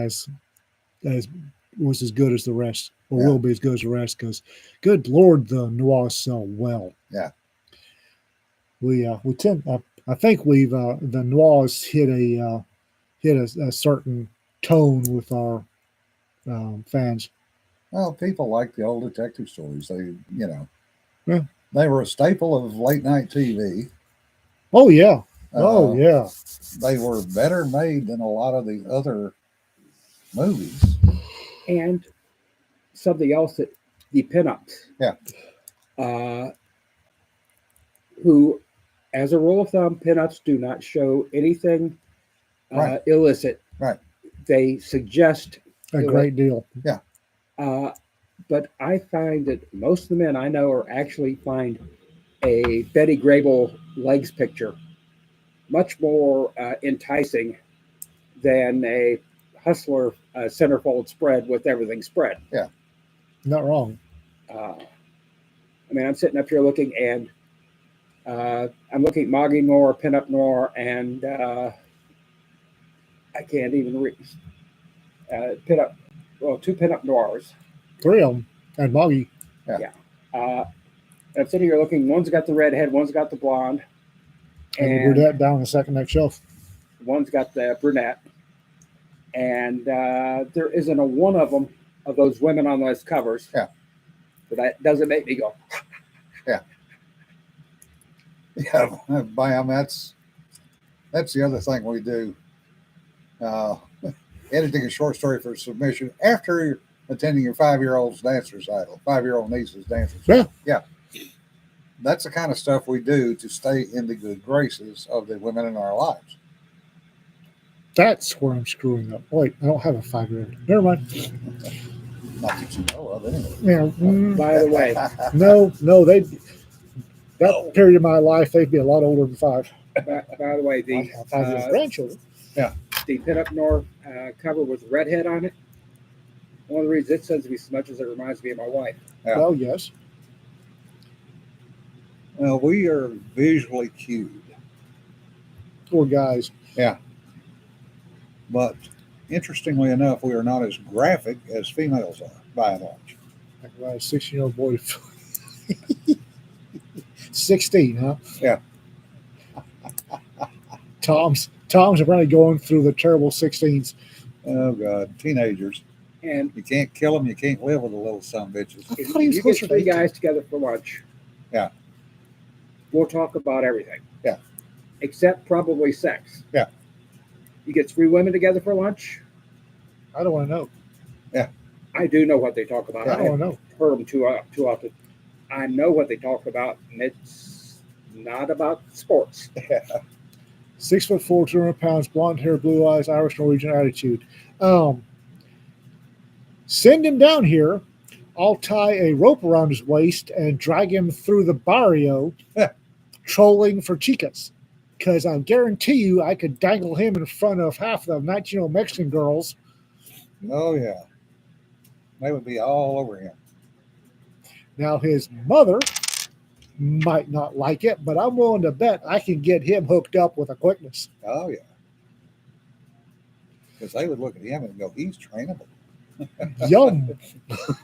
was as good as the rest, or Yeah. will be as good as the rest, because good Lord, the noirs sell well. Yeah. We tend, I think we've the noirs hit a certain tone with our fans. Well, people like the old detective stories. Yeah. They were a staple of late night TV. Oh yeah. Uh, Yeah. They were better made than a lot of the other movies. And something else that the pinups, Yeah. Who, as a rule of thumb, pinups do not show anything Right. illicit. Right. They suggest A great deal. but I find that most of the men I know are actually find a Betty Grable legs picture much more enticing than a hustler centerfold spread with everything spread. Not wrong. I mean, I'm sitting up here looking, and I'm looking at Moggy Noir, Pinup Noir, and I can't even read Pinup. Well, two Pinup Noirs. 3 of them. And Moggy. I'm sitting here looking. One's got the red head, one's got the blonde, And the brunette down the second next shelf. one's got the brunette. And there isn't a one of them of those women on those covers. Yeah. But that doesn't make me go. Yeah, bam. That's the other thing we do. Editing a short story for submission after attending your 5-year-old's dance recital, 5-year-old niece's dance recital. Yeah. That's the kind of stuff we do to stay in the good graces of the women in our lives. That's where I'm screwing up. Wait, I don't have a 5-year-old. Never mind. Not that you know of, anyway. Yeah. By the way, No, that period of my life, they'd be a lot older than 5. by the way, I have 5 years grandchildren. the Pinup Noir cover with redhead on it. One of the reasons it sends me so much is it reminds me of my wife. Yeah. Well, yes. Well, we are visually cued, Poor guys. but interestingly enough, we are not as graphic as females are, by and large. Like about a 16-year-old boy. 16, huh? Yeah. Tom's apparently going through the terrible 16s. Oh, God. Teenagers. And You can't kill them. You can't live with the little son bitches. I if thought he was you get closer to 3 18. guys together for lunch, Yeah. we'll talk about everything. Yeah. Except probably sex. Yeah. You get 3 women together for lunch, I don't want to know. I do know what they talk about. I I don't want to know. heard them too often. I know what they talk about, and it's not about sports. 6'4", 200 pounds, blonde hair, blue eyes, Irish Norwegian attitude. Send him down here. I'll tie a rope around his waist and drag him through the barrio, trolling for chicas. Because I guarantee you, I could dangle him in front of half the 19-year-old Mexican girls. Oh, yeah. They would be all over him. Now, his mother might not like it, but I'm willing to bet I can get him hooked up with a quickness. Oh, yeah. Because they would look at him and go, he's trainable. Yum.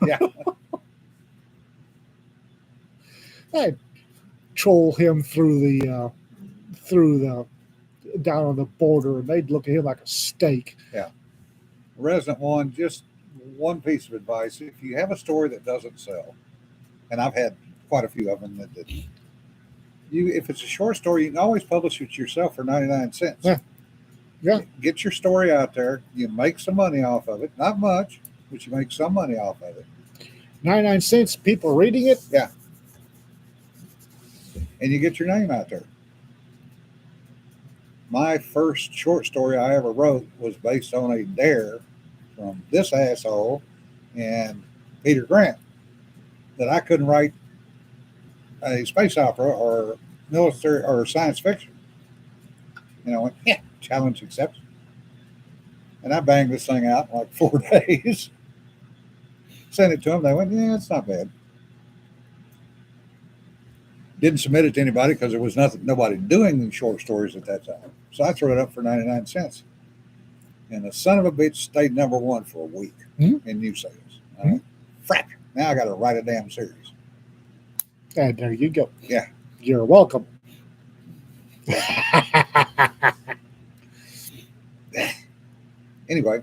Yeah. I'd troll him through the down on the border, and they'd look at him like a steak. Resident One, just one piece of advice. If you have a story that doesn't sell, and I've had quite a few of them that didn't, if it's a short story, you can always publish it yourself for 99 cents. Yeah. Get your story out there. You make some money off of it. Not much, but you make some money off of it. 99 cents, people reading it. And you get your name out there. My first short story I ever wrote was based on a dare from this asshole and Peter Grant that I couldn't write a space opera or military or science fiction. And I went, yeah, challenge accepted. And I banged this thing out in like 4 days. Sent it to them. They went, yeah, it's not bad. Didn't submit it to anybody because there was nobody doing short stories at that time. So I threw it up for 99 cents. And the son of a bitch stayed number 1 for a week in new sales. I went, frack. Now I got to write a damn series. And there you go. Yeah. You're welcome. Anyway,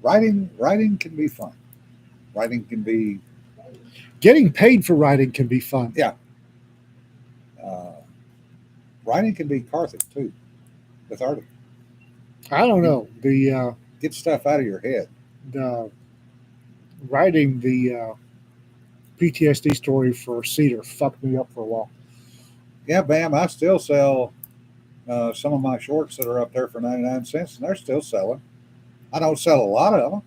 Writing can be fun. Writing can be Getting paid for writing can be fun. uh, writing can be cathartic too. Cathartic. I don't know. Get stuff out of your head. The writing the PTSD story for Cedar fucked me up for a while. Yeah, Bam. I still sell some of my shorts that are up there for 99 cents, and they're still selling. I don't sell a lot of them.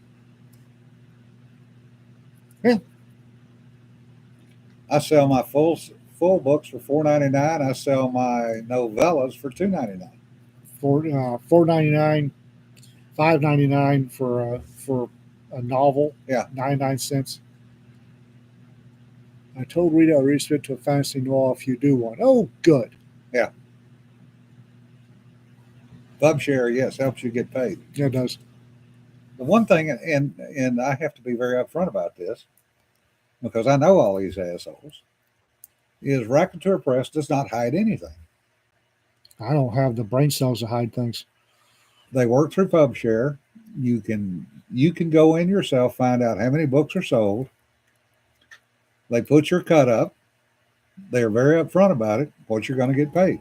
Yeah. I sell my full books for $4.99. I sell my novellas for $2.99. $4.99, $5.99 for a novel. Yeah. 99 cents. I told Rita I'll read it to a fantasy novel if you do one. Oh, good. PubShare, yes, helps you get paid. Yeah, it does. The one thing, and I have to be very upfront about this because I know all these assholes, is Raconteur Press does not hide anything. I don't have the brain cells to hide things. They work through PubShare. You can go in yourself, find out how many books are sold. They put your cut up. They're very upfront about it, what you're going to get paid.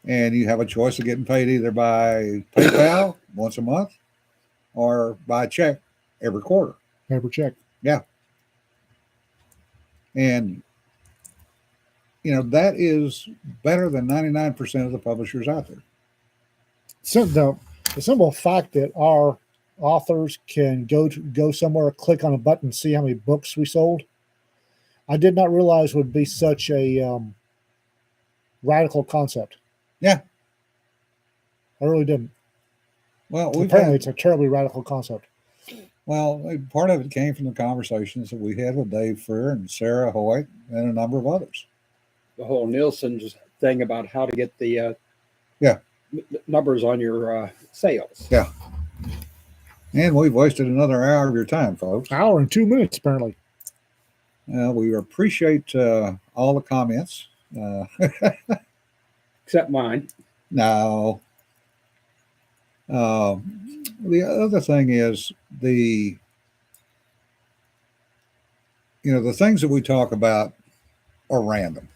And you have a choice of getting paid either by PayPal once a month or by check every quarter. Paper check. And, that is better than 99% of the publishers out there. So the simple fact that our authors can go somewhere, click on a button, see how many books we sold, I did not realize would be such a radical concept. Yeah. I really didn't. Well, Apparently, it's a terribly radical concept. Well, part of it came from the conversations that we had with Dave Freer and Sarah Hoyt and a number of others. The whole Nielsen thing about how to get the numbers on your sales. Yeah. And we've wasted another hour of your time, folks. Hour and 2 minutes, apparently. We appreciate all the comments. Except mine. No. The other thing is the things that we talk about are random.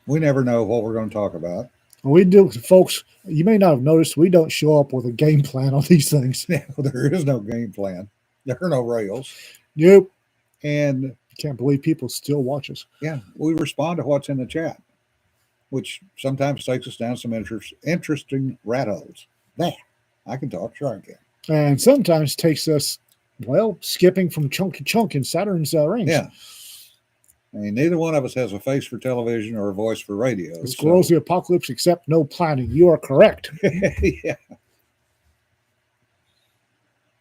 We never know what we're going to talk about. We do, folks. You may not have noticed we don't show up with a game plan on these things. There is no game plan. There are no rails. Nope. And Can't believe people still watch us. yeah, we respond to what's in the chat, which sometimes takes us down some interesting rat holes. There, I can talk. Sure, I can. And sometimes takes us, skipping from chunk to chunk in Saturn's range. Yeah. I mean, neither one of us has a face for television or a voice for radio. The squirrels, the apocalypse, except no planning. You are correct. Yeah.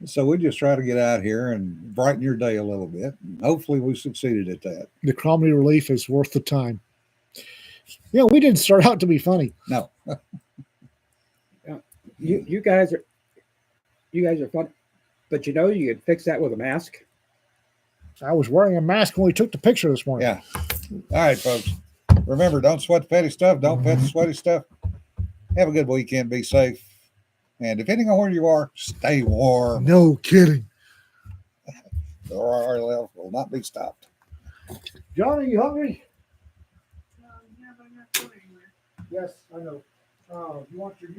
So we just try to get out here and brighten your day a little bit. And hopefully we succeeded at that. The comedy relief is worth the time. Yeah, we didn't start out to be funny. No. You guys are fun, but you could fix that with a mask. I was wearing a mask when we took the picture this morning. Yeah. All right, folks. Remember, don't sweat the petty stuff. Don't pet the sweaty stuff. Have a good weekend. Be safe. And depending on where you are, stay warm. No kidding. The RRL will not be stopped. Johnny, you hungry? Yeah, but I'm not going anywhere. Yes, I know. You want your